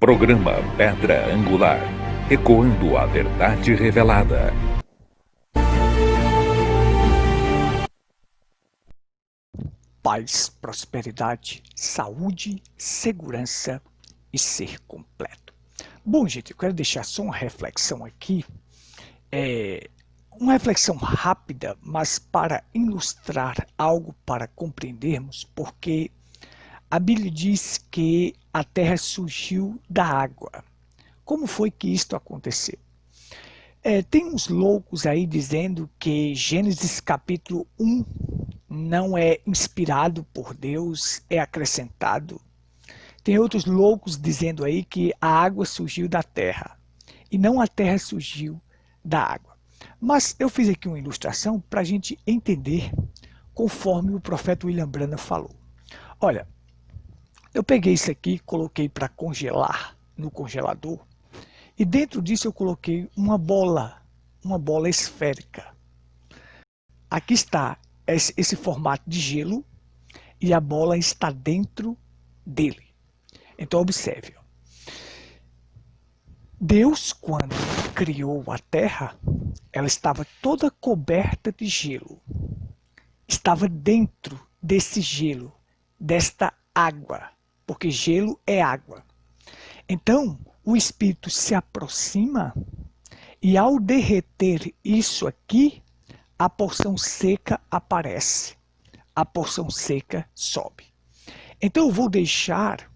Programa Pedra Angular, ecoando a verdade revelada. Paz, prosperidade, saúde, segurança e ser completo. Bom, gente, eu quero deixar só uma reflexão aqui. Uma reflexão rápida, mas para ilustrar algo para compreendermos, porque a Bíblia diz que a terra surgiu da água. Como foi que isto aconteceu? Tem uns loucos aí dizendo que Gênesis capítulo 1 não é inspirado por Deus, é acrescentado. Tem outros loucos dizendo aí que a água surgiu da terra e não a terra surgiu da água. Mas eu fiz aqui uma ilustração para a gente entender conforme o profeta William Branham falou. Olha, eu peguei isso aqui, coloquei para congelar no congelador e dentro disso eu coloquei uma bola esférica. Aqui está esse formato de gelo e a bola está dentro dele. Então observe. Deus, quando criou a terra, ela estava toda coberta de gelo. Estava dentro desse gelo, desta água, porque gelo é água. Então, o Espírito se aproxima e ao derreter isso aqui, a porção seca aparece. A porção seca sobe. Então eu vou deixar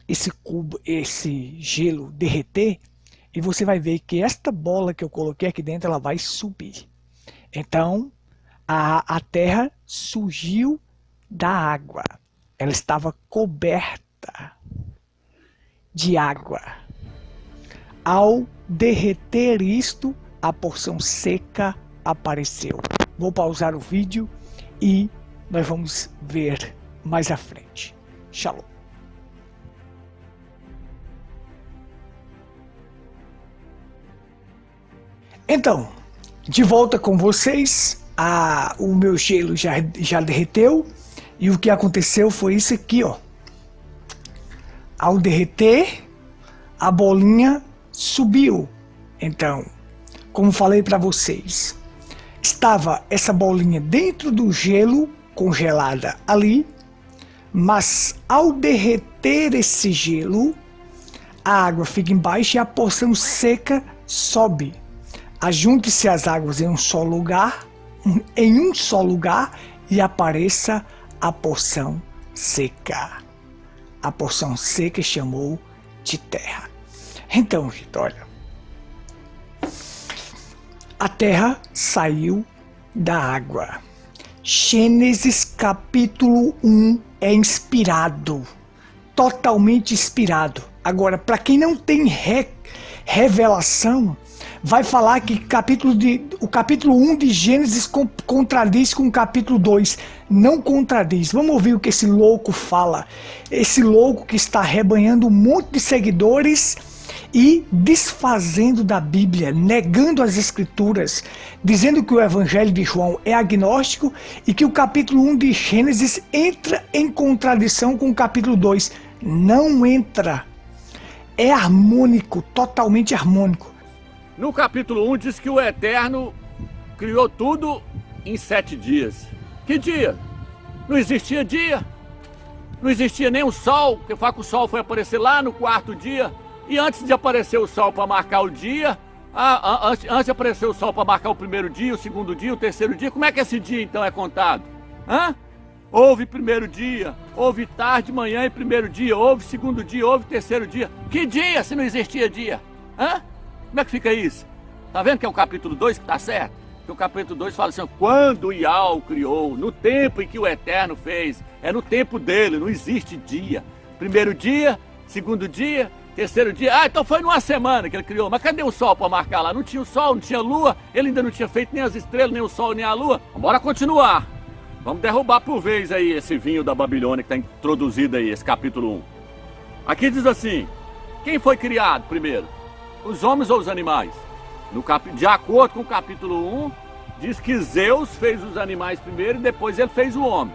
esse gelo derreter e você vai ver que esta bola que eu coloquei aqui dentro, ela vai subir. Então, a terra surgiu da água. Ela estava coberta de água. Ao derreter isto, a porção seca apareceu. Vou pausar o vídeo e nós vamos ver mais à frente. Shalom. Então, de volta com vocês, o meu gelo já derreteu e o que aconteceu foi isso aqui, ó. Ao derreter, a bolinha subiu. Então, como falei para vocês, estava essa bolinha dentro do gelo, congelada ali, mas ao derreter esse gelo, a água fica embaixo e a porção seca sobe. Ajunte-se as águas em um só lugar e apareça a porção seca. A porção seca chamou de terra. Então, gente, olha. A terra saiu da água. Gênesis capítulo 1 é inspirado. Totalmente inspirado. Agora, para quem não tem revelação, vai falar que o capítulo 1 de Gênesis contradiz com o capítulo 2. Não contradiz. Vamos ouvir o que esse louco fala. Esse louco que está arrebanhando um monte de seguidores e desfazendo da Bíblia, negando as Escrituras, dizendo que o Evangelho de João é agnóstico e que o capítulo 1 de Gênesis entra em contradição com o capítulo 2. Não entra. É harmônico, totalmente harmônico. No capítulo 1 diz que o Eterno criou tudo em 7 dias. Que dia? Não existia dia. Não existia nem o sol, porque fala que o sol foi aparecer lá no 4º dia. E antes de aparecer o sol para marcar o dia, antes de aparecer o sol para marcar o 1º dia, o 2º dia, o 3º dia, como é que esse dia então é contado? Houve 1º dia, houve tarde, manhã e 1º dia, houve 2º dia, houve 3º dia. Que dia se não existia dia? Como é que fica isso? Tá vendo que é o capítulo 2 que tá certo? Que o capítulo 2 fala assim, quando Yahweh criou, no tempo em que o Eterno fez, é no tempo dele, não existe dia. 1º dia, 2º dia, 3º dia, então foi numa semana que ele criou, mas cadê o sol para marcar lá? Não tinha o sol, não tinha lua, ele ainda não tinha feito nem as estrelas, nem o sol, nem a lua. Bora continuar. Vamos derrubar por vez aí esse vinho da Babilônia que está introduzido aí, esse capítulo 1. Aqui diz assim, quem foi criado primeiro? Os homens ou os animais? De acordo com o capítulo 1, diz que Zeus fez os animais primeiro e depois ele fez o homem.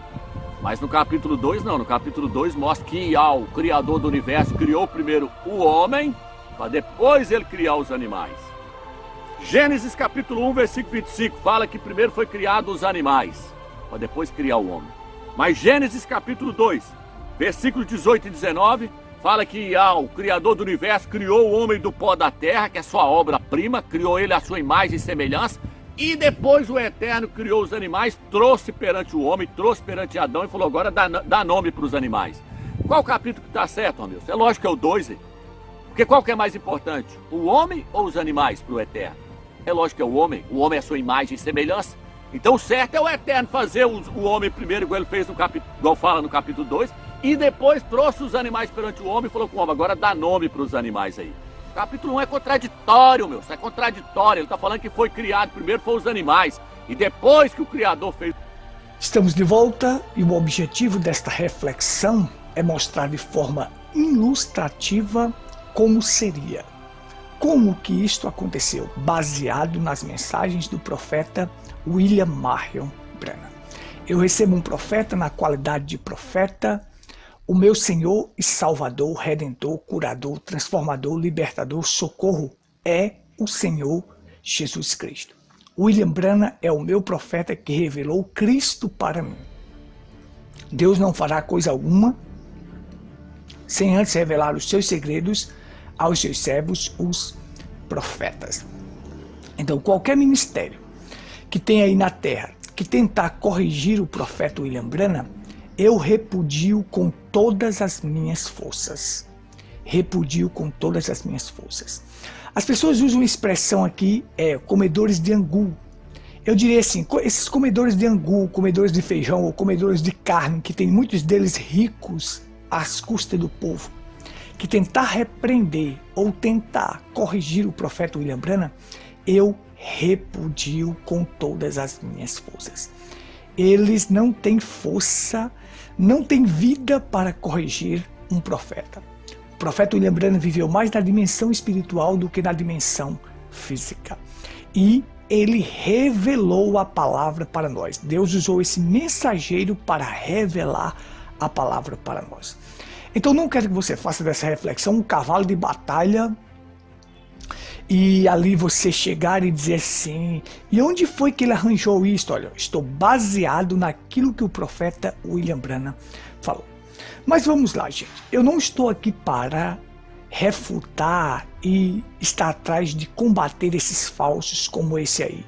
Mas no capítulo 2 não, no capítulo 2 mostra que o Criador do Universo criou primeiro o homem, para depois ele criar os animais. Gênesis capítulo 1, versículo 25, fala que primeiro foi criado os animais, para depois criar o homem. Mas Gênesis capítulo 2, versículo 18 e 19, fala que o Criador do Universo criou o homem do pó da terra, que é sua obra-prima, criou ele à sua imagem e semelhança, e depois o Eterno criou os animais, trouxe perante o homem, trouxe perante Adão e falou, agora dá nome para os animais. Qual capítulo que está certo, Romilson? É lógico que é o 2, hein? Porque qual que é mais importante? O homem ou os animais para o Eterno? É lógico que é o homem é a sua imagem e semelhança. Então o certo é o Eterno fazer o homem primeiro, igual ele fez igual fala no capítulo 2, e depois trouxe os animais perante o homem e falou com o homem, agora dá nome para os animais aí. Capítulo 1 é contraditório, meu, isso é contraditório. Ele está falando que foi criado, primeiro foram os animais, e depois que o Criador fez. Estamos de volta e o objetivo desta reflexão é mostrar de forma ilustrativa como seria, como que isto aconteceu, baseado nas mensagens do profeta William Marion Branham. Eu recebo um profeta na qualidade de profeta, o meu Senhor e Salvador, Redentor, Curador, Transformador, Libertador, Socorro é o Senhor Jesus Cristo. William Branham é o meu profeta que revelou Cristo para mim. Deus não fará coisa alguma sem antes revelar os seus segredos aos seus servos, os profetas. Então, qualquer ministério que tem aí na terra que tentar corrigir o profeta William Branham, eu repudio com todas as minhas forças. Repudio com todas as minhas forças. As pessoas usam a expressão aqui, comedores de angu. Eu diria assim, esses comedores de angu, comedores de feijão ou comedores de carne, que tem muitos deles ricos às custas do povo, que tentar repreender ou tentar corrigir o profeta William Branham, eu repudio com todas as minhas forças. Eles não têm força, não têm vida para corrigir um profeta. O profeta William Branham viveu mais na dimensão espiritual do que na dimensão física. E ele revelou a palavra para nós. Deus usou esse mensageiro para revelar a palavra para nós. Então não quero que você faça dessa reflexão um cavalo de batalha e ali você chegar e dizer assim, e onde foi que ele arranjou isso? Olha, estou baseado naquilo que o profeta William Branham falou. Mas vamos lá, gente. Eu não estou aqui para refutar e estar atrás de combater esses falsos como esse aí,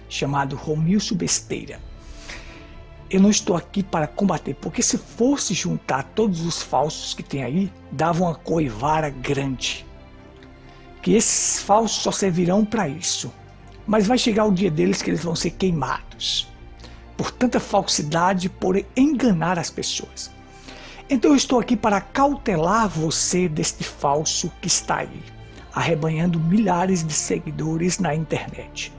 chamado Romilson Besteira. Eu não estou aqui para combater, porque se fosse juntar todos os falsos que tem aí, dava uma coivara grande. Que esses falsos só servirão para isso. Mas vai chegar o dia deles que eles vão ser queimados por tanta falsidade, por enganar as pessoas. Então eu estou aqui para cautelar você deste falso que está aí, arrebanhando milhares de seguidores na internet.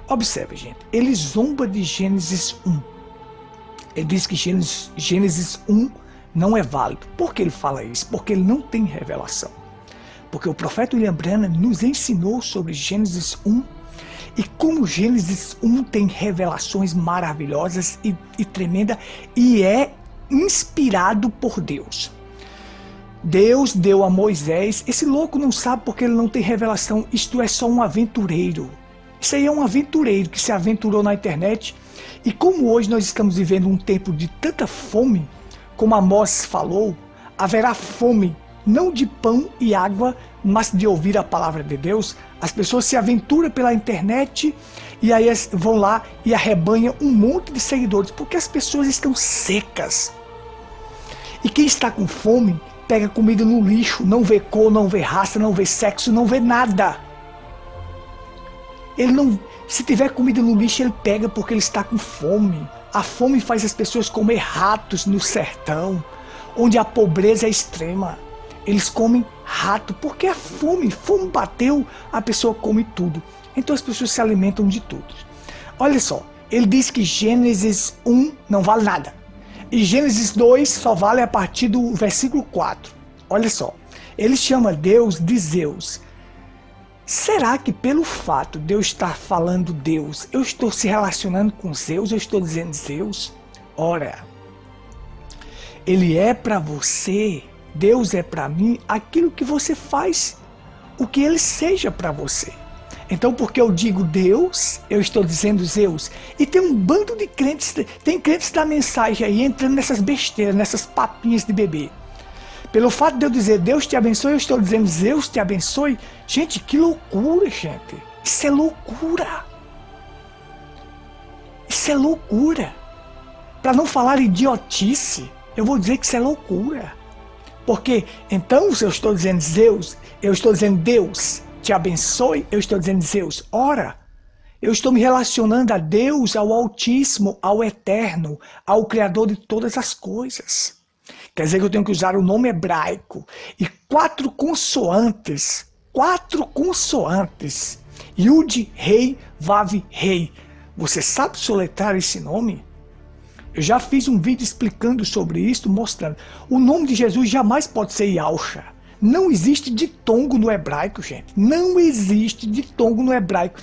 Observe, gente, ele zomba de Gênesis 1. Ele diz que Gênesis 1 não é válido. Por que ele fala isso? Porque ele não tem revelação. Porque o profeta William Branham nos ensinou sobre Gênesis 1 e como Gênesis 1 tem revelações maravilhosas e tremendas e é inspirado por Deus. Deus deu a Moisés, esse louco não sabe porque ele não tem revelação, isto é só um aventureiro. Isso aí é um aventureiro que se aventurou na internet e como hoje nós estamos vivendo um tempo de tanta fome, como Amós falou, haverá fome não de pão e água, mas de ouvir a palavra de Deus. As pessoas se aventuram pela internet e aí vão lá e arrebanham um monte de seguidores, porque as pessoas estão secas. E quem está com fome, pega comida no lixo, não vê cor, não vê raça, não vê sexo, não vê nada. Ele não, se tiver comida no lixo, ele pega porque ele está com fome. A fome faz as pessoas comer ratos no sertão, onde a pobreza é extrema. Eles comem rato, porque a fome bateu, a pessoa come tudo. Então as pessoas se alimentam de tudo. Olha só, ele diz que Gênesis 1 não vale nada. E Gênesis 2 só vale a partir do versículo 4. Olha só, ele chama Deus de Zeus. Será que pelo fato de eu estar falando Deus, eu estou se relacionando com Zeus, eu estou dizendo Zeus? Ora, Ele é para você, Deus é para mim, aquilo que você faz, o que Ele seja para você. Então, porque eu digo Deus, eu estou dizendo Zeus. E tem um bando de crentes, tem crentes da mensagem aí entrando nessas besteiras, nessas papinhas de bebê. Pelo fato de eu dizer Deus te abençoe, eu estou dizendo Zeus te abençoe. Gente, que loucura, gente. Isso é loucura. Isso é loucura. Para não falar idiotice, eu vou dizer que isso é loucura. Porque, então, se eu estou dizendo Zeus, eu estou dizendo Deus te abençoe, eu estou dizendo Zeus, ora, eu estou me relacionando a Deus, ao Altíssimo, ao Eterno, ao Criador de todas as coisas. Quer dizer que eu tenho que usar o nome hebraico e 4 consoantes, Yud, Rei, Vav, Rei. Você sabe soletrar esse nome? Eu já fiz um vídeo explicando sobre isso, mostrando. O nome de Jesus jamais pode ser Yahshua. Não existe ditongo no hebraico, gente. Não existe ditongo no hebraico.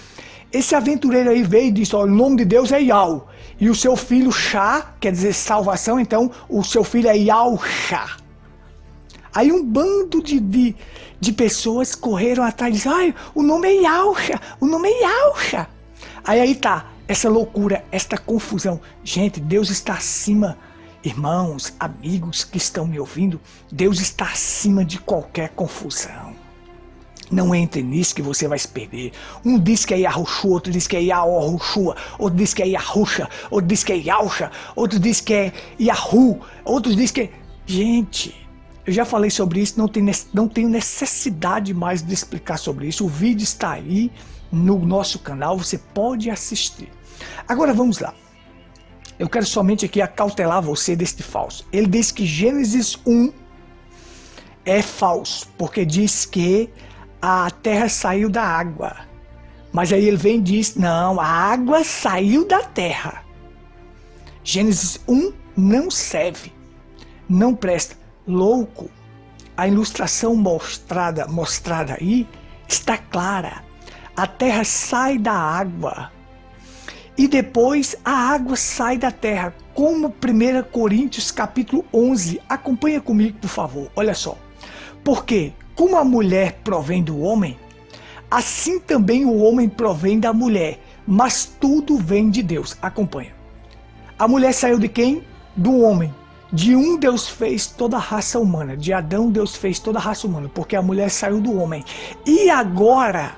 Esse aventureiro aí veio e disse, ó, o nome de Deus é Yah. E o seu filho Shá, quer dizer salvação, então o seu filho é Yahshua. Aí um bando de pessoas correram atrás e disseram, ai, o nome é Yahshua, o nome é Yahshua. Aí tá, essa loucura, esta confusão. Gente, Deus está acima. Irmãos, amigos que estão me ouvindo, Deus está acima de qualquer confusão. Não entre nisso que você vai se perder. Um diz que é Yahushua, outro diz que é Yahushua, outro diz que é Yahusha, outro diz que é Yahusha, outro diz que é Yahu, outros diz que é... Gente, eu já falei sobre isso, não tenho necessidade mais de explicar sobre isso. O vídeo está aí no nosso canal, você pode assistir. Agora vamos lá. Eu quero somente aqui acautelar você deste falso. Ele diz que Gênesis 1 é falso, porque diz que a terra saiu da água. Mas aí ele vem e diz, não, a água saiu da terra. Gênesis 1 não serve, não presta. Louco, a ilustração mostrada aí está clara. A terra sai da água. E depois a água sai da terra, como 1 Coríntios capítulo 11. Acompanha comigo, por favor. Olha só. Porque, como a mulher provém do homem, assim também o homem provém da mulher. Mas tudo vem de Deus. Acompanha. A mulher saiu de quem? Do homem. De um Deus fez toda a raça humana. De Adão Deus fez toda a raça humana. Porque a mulher saiu do homem. E agora...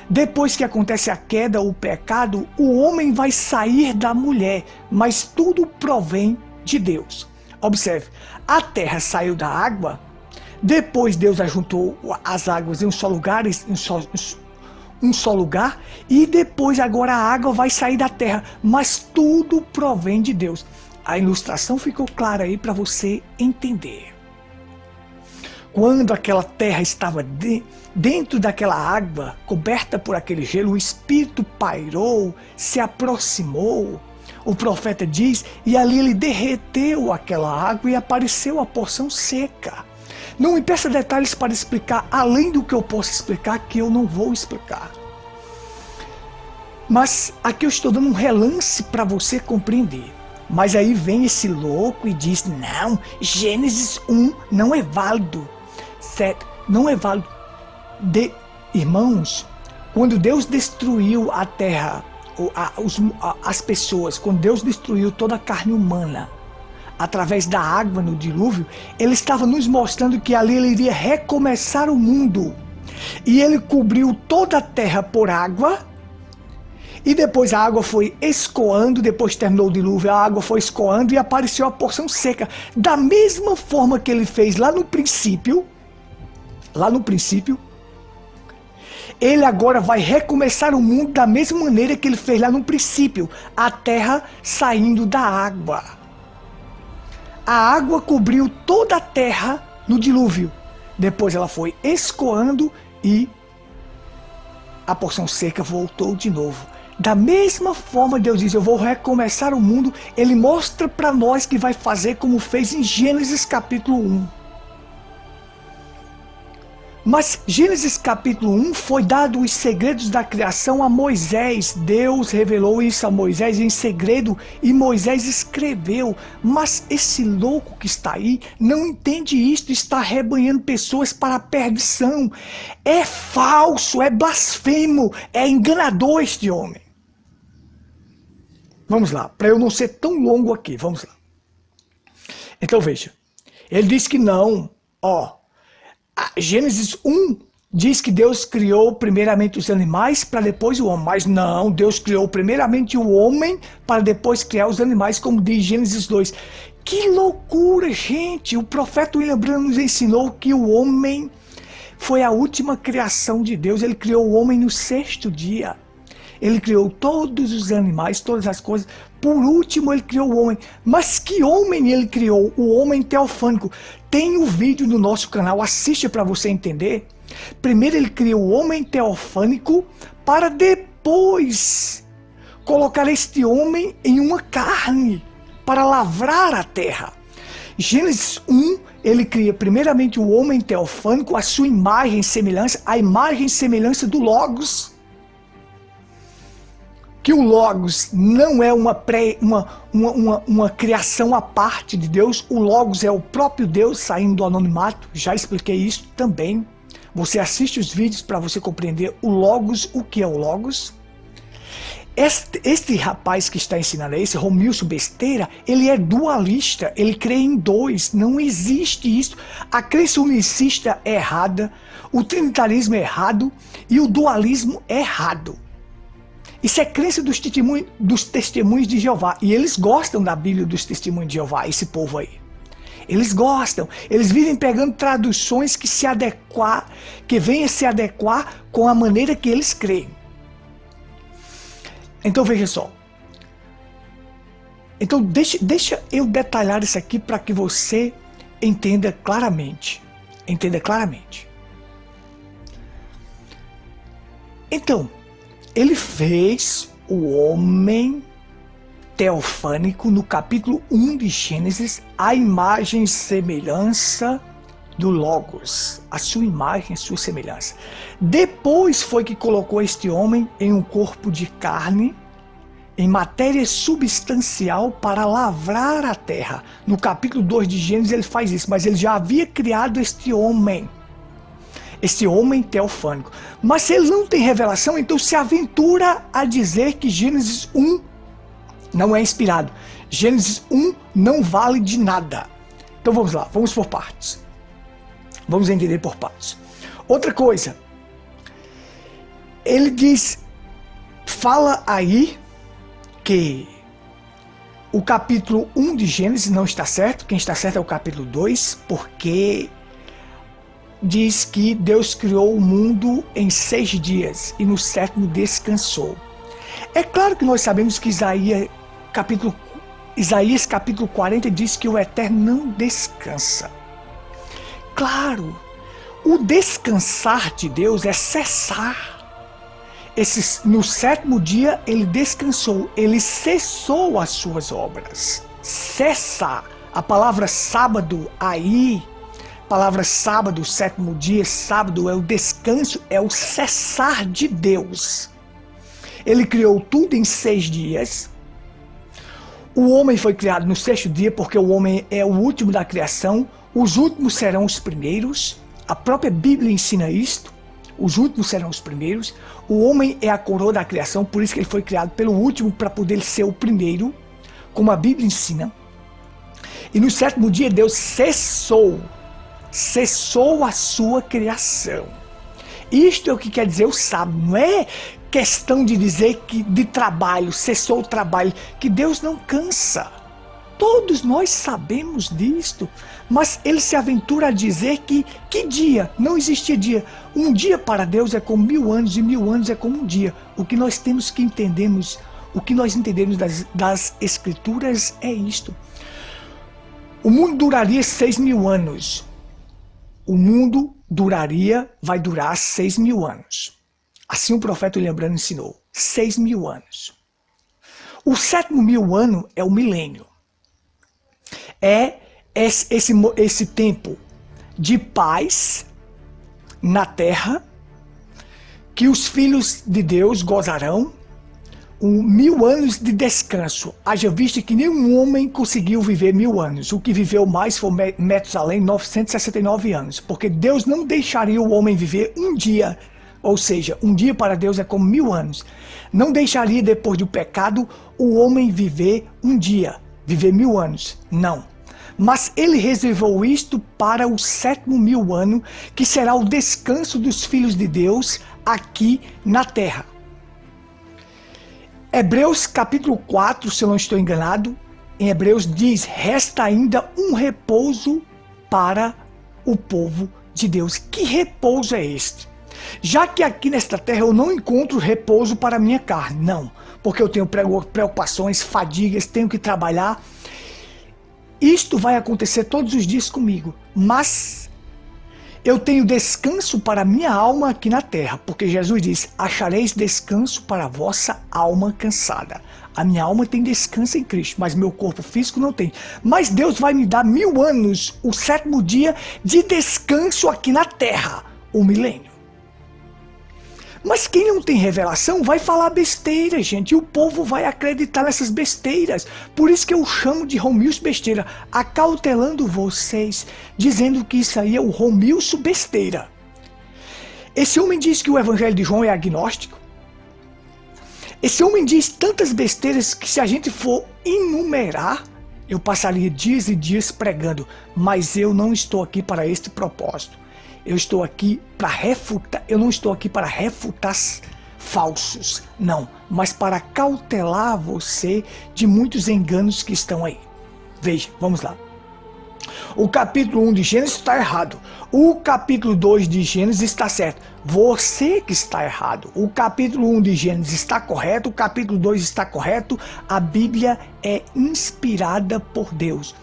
depois que acontece a queda, o pecado, o homem vai sair da mulher, mas tudo provém de Deus. Observe, a terra saiu da água, depois Deus ajuntou as águas em um só lugar, e depois agora a água vai sair da terra, mas tudo provém de Deus. A ilustração ficou clara aí para você entender. Quando aquela terra estava dentro daquela água, coberta por aquele gelo, o Espírito pairou, se aproximou. O profeta diz, e ali ele derreteu aquela água e apareceu a porção seca. Não me peça detalhes para explicar, além do que eu posso explicar, que eu não vou explicar. Mas aqui eu estou dando um relance para você compreender. Mas aí vem esse louco e diz, não, Gênesis 1 não é válido. Certo? Não é válido. Irmãos, quando Deus destruiu a terra, as pessoas, quando Deus destruiu toda a carne humana, através da água no dilúvio, Ele estava nos mostrando que ali Ele iria recomeçar o mundo. E Ele cobriu toda a terra por água, e depois a água foi escoando, depois terminou o dilúvio, a água foi escoando e apareceu a porção seca. Da mesma forma que Ele fez lá no princípio, Ele agora vai recomeçar o mundo da mesma maneira que Ele fez lá no princípio, a terra saindo da água. A água cobriu toda a terra no dilúvio, depois ela foi escoando e a porção seca voltou de novo. Da mesma forma Deus diz, eu vou recomeçar o mundo, Ele mostra para nós que vai fazer como fez em Gênesis capítulo 1. Mas Gênesis capítulo 1 foi dado os segredos da criação a Moisés. Deus revelou isso a Moisés em segredo e Moisés escreveu. Mas esse louco que está aí não entende isto, está arrebanhando pessoas para a perdição. É falso, é blasfemo, é enganador este homem. Vamos lá, para eu não ser tão longo aqui, vamos lá. Então veja, ele diz que não, Gênesis 1 diz que Deus criou primeiramente os animais para depois o homem. Mas não, Deus criou primeiramente o homem para depois criar os animais, como diz Gênesis 2. Que loucura, gente! O profeta William Branham nos ensinou que o homem foi a última criação de Deus. Ele criou o homem no 6º dia. Ele criou todos os animais, todas as coisas. Por último, ele criou o homem. Mas que homem ele criou? O homem teofânico. Tem um vídeo no nosso canal, assiste para você entender. Primeiro ele criou o homem teofânico para depois colocar este homem em uma carne para lavrar a terra. Gênesis 1, ele cria primeiramente o homem teofânico, a sua imagem e semelhança, a imagem e semelhança do Logos. Que o Logos não é uma criação à parte de Deus. O Logos é o próprio Deus saindo do anonimato. Já expliquei isso também. Você assiste os vídeos para você compreender o Logos, o que é o Logos. Este rapaz que está ensinando, esse Romilson Besteira, ele é dualista, ele crê em dois, não existe isso. A crença unicista é errada, o trinitarismo é errado e o dualismo é errado. Isso é crença dos testemunhos de Jeová. E eles gostam da Bíblia dos testemunhos de Jeová, esse povo aí. Eles gostam. Eles vivem pegando traduções que venham se adequar com a maneira que eles creem. Então veja só. Então deixa eu detalhar isso aqui para que você entenda claramente. Entenda claramente. Então, ele fez o homem teofânico no capítulo 1 de Gênesis, a imagem e semelhança do Logos, a sua imagem e sua semelhança. Depois foi que colocou este homem em um corpo de carne, em matéria substancial para lavrar a terra. No capítulo 2 de Gênesis ele faz isso, mas ele já havia criado este homem teofânico. Mas se ele não tem revelação, então se aventura a dizer que Gênesis 1 não é inspirado. Gênesis 1 não vale de nada. Então vamos lá, vamos por partes. Vamos entender por partes. Outra coisa, ele fala aí que o capítulo 1 de Gênesis não está certo. Quem está certo é o capítulo 2, porque diz que Deus criou o mundo em 6 dias e no 7º descansou. É claro que nós sabemos que Isaías capítulo 40 diz que o Eterno não descansa. Claro, o descansar de Deus é cessar. No 7º dia ele descansou, ele cessou as suas obras. Cessar, a palavra sábado aí, palavra sábado, 7º dia, sábado é o descanso, é o cessar de Deus. Ele criou tudo em 6 dias. O homem foi criado no 6º dia porque o homem é o último da criação. Os últimos serão os primeiros. A própria Bíblia ensina isto. Os últimos serão os primeiros. O homem é a coroa da criação, por isso que ele foi criado pelo último para poder ser o primeiro, como a Bíblia ensina. E no 7º dia Deus cessou a sua criação. Isto é o que quer dizer o sábado. Não é questão de dizer que de trabalho, cessou o trabalho, que Deus não cansa. Todos nós sabemos disto, mas ele se aventura a dizer que dia? Não existia dia. Um dia para Deus é como 1000 anos e 1000 anos é como um dia. O que nós temos que entendermos, o que nós entendemos das Escrituras é isto. O mundo duraria 6.000 anos. O mundo vai durar 6.000 anos. Assim o profeta William Branham ensinou. 6.000 anos. O 7.000 ano é o milênio. É esse tempo de paz, na terra, que os filhos de Deus gozarão 1000 anos de descanso. Haja visto que nenhum homem conseguiu viver 1000 anos. O que viveu mais foi Metusalém, 969 anos. Porque Deus não deixaria o homem viver um dia. Ou seja, um dia para Deus é como 1000 anos. Não deixaria depois do pecado o homem viver um dia. Viver 1000 anos. Não. Mas ele reservou isto para o 7º ano, que será o descanso dos filhos de Deus aqui na terra. Hebreus capítulo 4, se eu não estou enganado, em Hebreus diz: resta ainda um repouso para o povo de Deus. Que repouso é este? Já que aqui nesta terra eu não encontro repouso para a minha carne, não, porque eu tenho preocupações, fadigas, tenho que trabalhar. Isto vai acontecer todos os dias comigo, mas eu tenho descanso para a minha alma aqui na terra, porque Jesus diz: achareis descanso para a vossa alma cansada. A minha alma tem descanso em Cristo, mas meu corpo físico não tem. Mas Deus vai me dar 1000 anos, o 7º dia de descanso aqui na terra, o milênio. Mas quem não tem revelação vai falar besteira, gente, e o povo vai acreditar nessas besteiras. Por isso que eu chamo de Romilson besteira, acautelando vocês, dizendo que isso aí é o Romilson besteira. Esse homem diz que o evangelho de João é agnóstico. Esse homem diz tantas besteiras que, se a gente for enumerar, eu passaria dias e dias pregando, mas eu não estou aqui para este propósito. Eu estou aqui para refutar, eu não estou aqui para refutar falsos, não, mas para cautelar você de muitos enganos que estão aí. Veja, vamos lá. O capítulo 1 de Gênesis está errado. O capítulo 2 de Gênesis está certo. Você que está errado. O capítulo 1 de Gênesis está correto, o capítulo 2 está correto. A Bíblia é inspirada por Deus.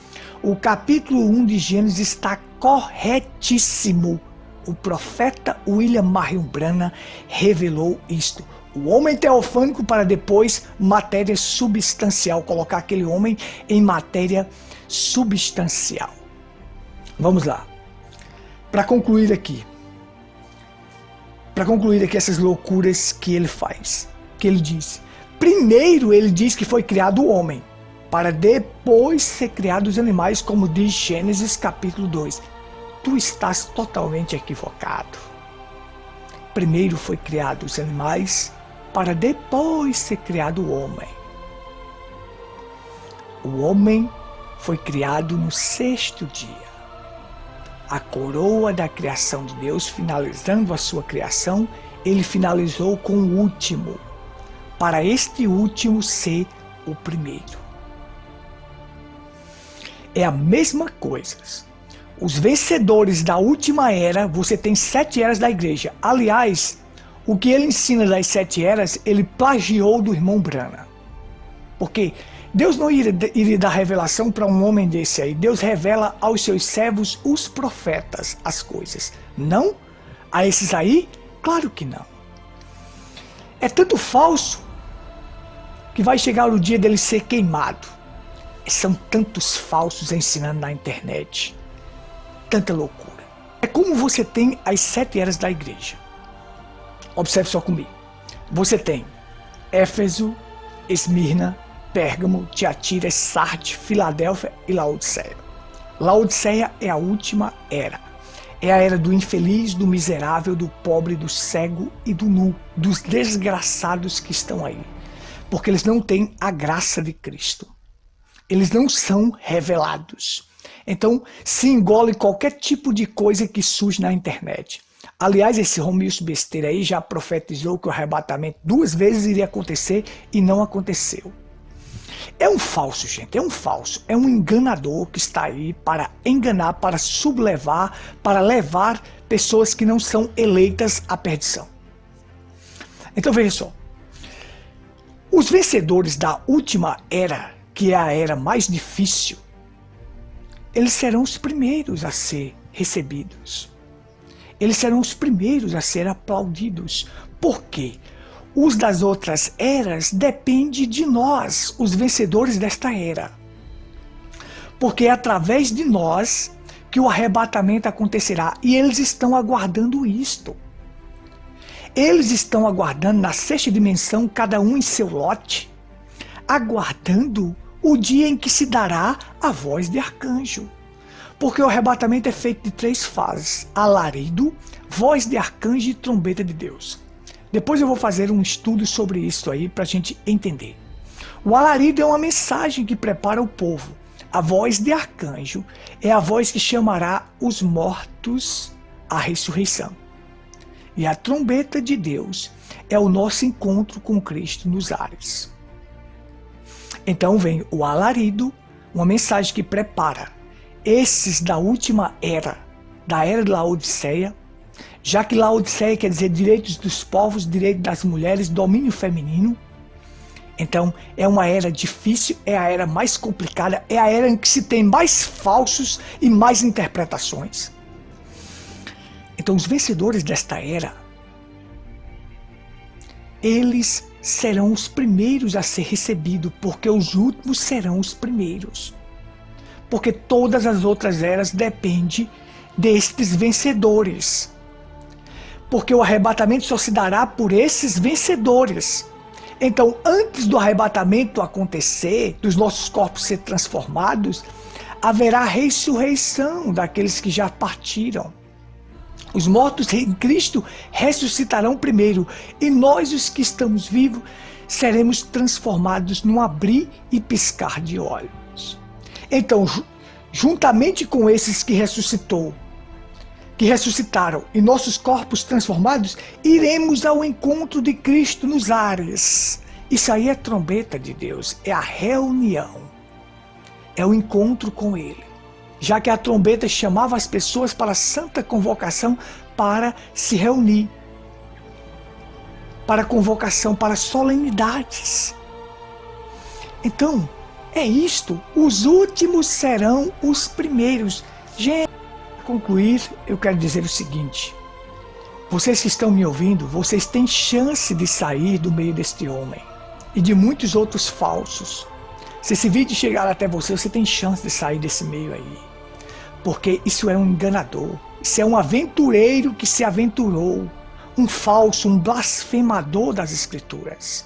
O capítulo 1 de Gênesis está corretíssimo. O profeta William Marion Branham revelou isto. O homem teofânico para depois matéria substancial. Colocar aquele homem em matéria substancial. Vamos lá. Para concluir aqui essas loucuras que ele faz. Que ele diz. Primeiro ele diz que foi criado o homem, para depois ser criados os animais, como diz Gênesis capítulo 2. Tu estás totalmente equivocado. Primeiro foi criado os animais, para depois ser criado o homem. O homem foi criado no 6º dia. A coroa da criação de Deus, finalizando a sua criação, ele finalizou com o último, para este último ser o primeiro. É a mesma coisa. Os vencedores da última era, você tem 7 eras da igreja. Aliás, o que ele ensina das 7 eras, ele plagiou do irmão Branham. Porque Deus não iria dar revelação para um homem desse aí. Deus revela aos seus servos, os profetas, as coisas. Não? A esses aí? Claro que não. É tanto falso que vai chegar o dia dele ser queimado. São tantos falsos ensinando na internet. Tanta loucura. É como você tem as 7 eras da igreja. Observe só comigo. Você tem Éfeso, Esmirna, Pérgamo, Tiatira, Sardes, Filadélfia e Laodiceia. Laodiceia é a última era. É a era do infeliz, do miserável, do pobre, do cego e do nu, dos desgraçados que estão aí. Porque eles não têm a graça de Cristo. Eles não são revelados. Então, se engole qualquer tipo de coisa que surge na internet. Aliás, esse Romilson besteira aí já profetizou que o arrebatamento 2 vezes iria acontecer e não aconteceu. É um falso, gente, é um falso. É um enganador que está aí para enganar, para sublevar, para levar pessoas que não são eleitas à perdição. Então, veja só. Os vencedores da última era, que é a era mais difícil, eles serão os primeiros a ser recebidos. Eles serão os primeiros a ser aplaudidos. Por quê? Os das outras eras dependem de nós, os vencedores desta era. Porque é através de nós que o arrebatamento acontecerá. E eles estão aguardando isto. Eles estão aguardando na sexta dimensão, cada um em seu lote, aguardando o dia em que se dará a voz de arcanjo. Porque o arrebatamento é feito de 3 fases: alarido, voz de arcanjo e trombeta de Deus. Depois eu vou fazer um estudo sobre isso aí para a gente entender. O alarido é uma mensagem que prepara o povo. A voz de arcanjo é a voz que chamará os mortos à ressurreição. E a trombeta de Deus é o nosso encontro com Cristo nos ares. Então vem o alarido, uma mensagem que prepara esses da última era, da era de Laodiceia, já que Laodiceia quer dizer direitos dos povos, direitos das mulheres, domínio feminino. Então é uma era difícil, é a era mais complicada, é a era em que se tem mais falsos e mais interpretações. Então os vencedores desta era, eles serão os primeiros a ser recebidos, porque os últimos serão os primeiros. Porque todas as outras eras dependem destes vencedores. Porque o arrebatamento só se dará por esses vencedores. Então, antes do arrebatamento acontecer, dos nossos corpos ser transformados, haverá ressurreição daqueles que já partiram. Os mortos em Cristo ressuscitarão primeiro, e nós, os que estamos vivos, seremos transformados num abrir e piscar de olhos. Então, juntamente com esses que ressuscitaram e nossos corpos transformados, iremos ao encontro de Cristo nos ares. Isso aí é trombeta de Deus, é a reunião, é o encontro com Ele. Já que a trombeta chamava as pessoas para a santa convocação para se reunir, para convocação, para solenidades. Então, é isto, os últimos serão os primeiros. Gente, para concluir, eu quero dizer o seguinte: vocês que estão me ouvindo, vocês têm chance de sair do meio deste homem e de muitos outros falsos. Se esse vídeo chegar até você, você tem chance de sair desse meio aí. Porque isso é um enganador, isso é um aventureiro que se aventurou, um falso, um blasfemador das Escrituras.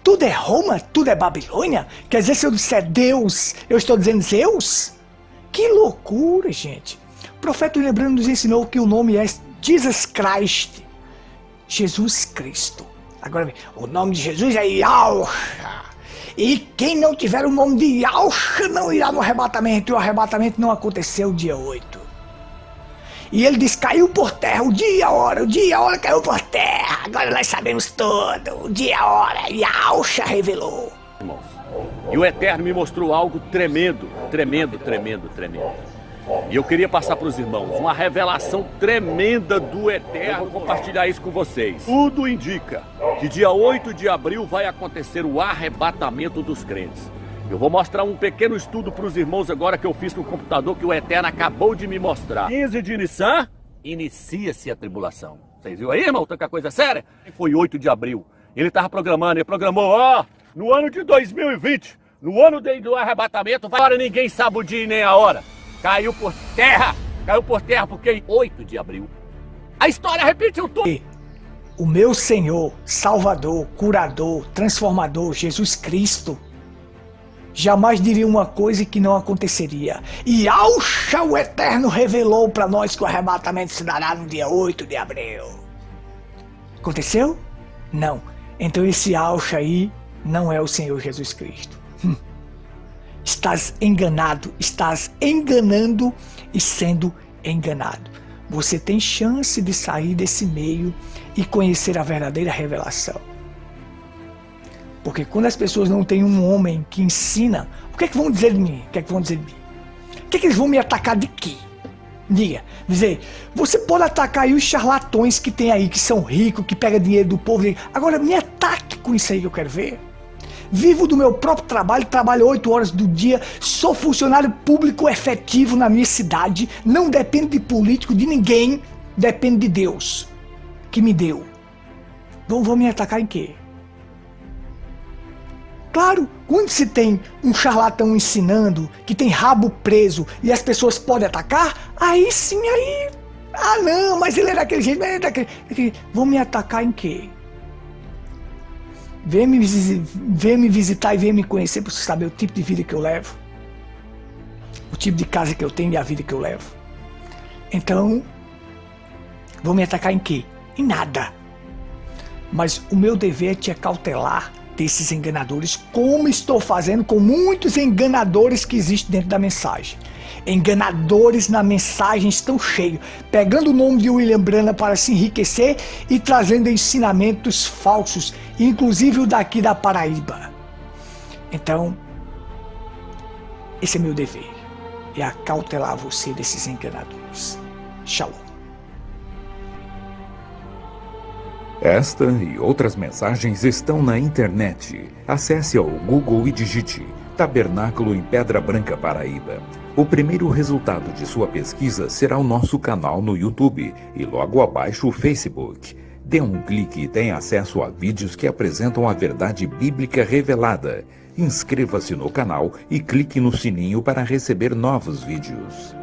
Tudo é Roma, tudo é Babilônia? Quer dizer, se eu disser Deus, eu estou dizendo Zeus? Que loucura, gente! O profeta Lembrando nos ensinou que o nome é Jesus Christ, Jesus Cristo. Agora, o nome de Jesus é Yahshua. E quem não tiver o nome de Yahshua não irá no arrebatamento. E o arrebatamento não aconteceu dia 8. E ele diz, caiu por terra, o dia e a hora caiu por terra. Agora nós sabemos tudo, o dia e a hora, Yahshua revelou. Irmãos, e o Eterno me mostrou algo tremendo, tremendo, tremendo, tremendo. E eu queria passar para os irmãos uma revelação tremenda do Eterno, compartilhar isso com vocês. Tudo indica que dia 8 de abril vai acontecer o arrebatamento dos crentes. Eu vou mostrar um pequeno estudo para os irmãos agora que eu fiz no computador que o Eterno acabou de me mostrar. 15 de Nissan, inicia-se a tribulação. Vocês viram aí, irmão? Tanta coisa séria? Foi 8 de abril. Ele estava programando, ele programou, ó, no ano de 2020, no ano do arrebatamento, agora ninguém sabe o dia nem a hora. Caiu por terra porque 8 de abril. A história repetiu tudo. E o meu Senhor, Salvador, Curador, Transformador, Jesus Cristo, jamais diria uma coisa que não aconteceria. E Yahshua, o Eterno, revelou para nós que o arrebatamento se dará no dia 8 de abril. Aconteceu? Não. Então esse Yahshua aí não é o Senhor Jesus Cristo. Estás enganado, estás enganando e sendo enganado. Você tem chance de sair desse meio e conhecer a verdadeira revelação. Porque quando as pessoas não têm um homem que ensina, o que é que vão dizer de mim? O que é que vão dizer de mim? O que é que eles vão me atacar de quê? Diga, dizer, você pode atacar aí os charlatões que tem aí, que são ricos, que pegam dinheiro do povo. Agora me ataque com isso aí que eu quero ver. Vivo do meu próprio trabalho, trabalho 8 horas do dia, sou funcionário público efetivo na minha cidade, não dependo de político, de ninguém, dependo de Deus, que me deu. Vão me atacar em quê? Claro, quando se tem um charlatão ensinando que tem rabo preso e as pessoas podem atacar, aí sim, aí... Ah não, mas ele é daquele jeito, mas ele é daquele... Vão me atacar em quê? Vem me visitar e vem me conhecer para você saber o tipo de vida que eu levo. O tipo de casa que eu tenho e a vida que eu levo. Então, vão me atacar em quê? Em nada. Mas o meu dever é te acautelar desses enganadores, como estou fazendo com muitos enganadores que existem dentro da mensagem. Enganadores na mensagem estão cheios, pegando o nome de William Branham para se enriquecer e trazendo ensinamentos falsos, inclusive o daqui da Paraíba. Então, esse é meu dever, é acautelar você desses enganadores. Shalom. Esta e outras mensagens estão na internet. Acesse ao Google e digite Tabernáculo em Pedra Branca, Paraíba. O primeiro resultado de sua pesquisa será o nosso canal no YouTube e logo abaixo o Facebook. Dê um clique e tenha acesso a vídeos que apresentam a verdade bíblica revelada. Inscreva-se no canal e clique no sininho para receber novos vídeos.